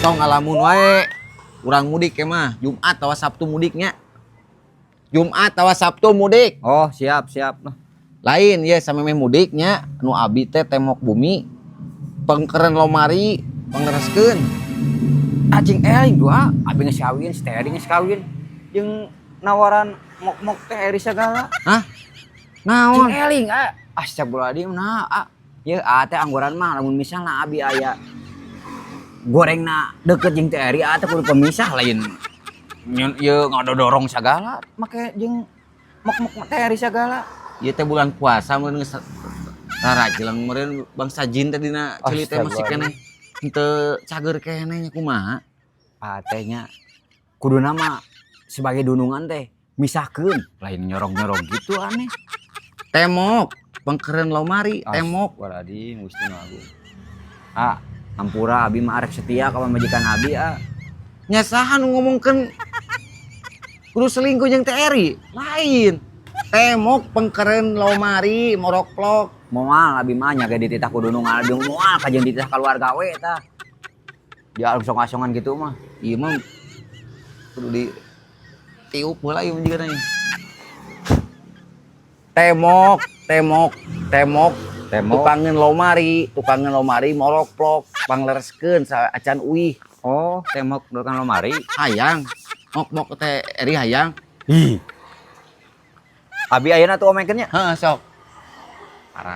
tong ngalamun wae urang mudik ya mah Jumat tawa Sabtu mudiknya. Jumat tawa Sabtu mudik. Oh, siap. Lain ya sameme mudiknya nu abi teh temok bumi. Pengkeren lomari, pangereskeun. Acing eling dua, abi geus kawin, si Teh geus kawin. Jeung nawaran mok-mok teh eri segala. Hah? Cing Naon? eling astagfirullahaladzim nah ya teh angguran mah lamun misalna abi aya gorengna deket jeung teh eri teh kudu pemisah lain ye ngadodorong sagala make jeung mok-mok teh eri segala. Ieu teh bulan puasa mun geus rarajelang meureun bangsa jin teh dina ceuli teh masih keneh henteu cager keneh nya kumaha? Tehnya kuduna mah sebagai dunungan teh misahkeun lain nyorong-nyorong gitu aneh. Temok, pengkeren lomari, temok. Astagfirullahaladzim Gusti nu Agung. Ampura abi mah arek setia ka majikan abi Nya saha nu ngomongkeun kudu selingkuh jeung teh eri? Lain. Temok, pengkeren lomari, morok-plok. moal abi mah nya ge dititah ku dunungan jeung moal ka jeung dititah keluarga we tah. Dia asong-asongan gitu mah. Ieu mah kudu di tiup heula ieu juga nih. Temok. Tukangeun lomari, morok-plok, panglereskeun acan uih. Oh, temok dokan lomari. Hayang. Mok teh eri hayang. Ih. Abi ayeuna tuh omekeun nya. Heeh, sok.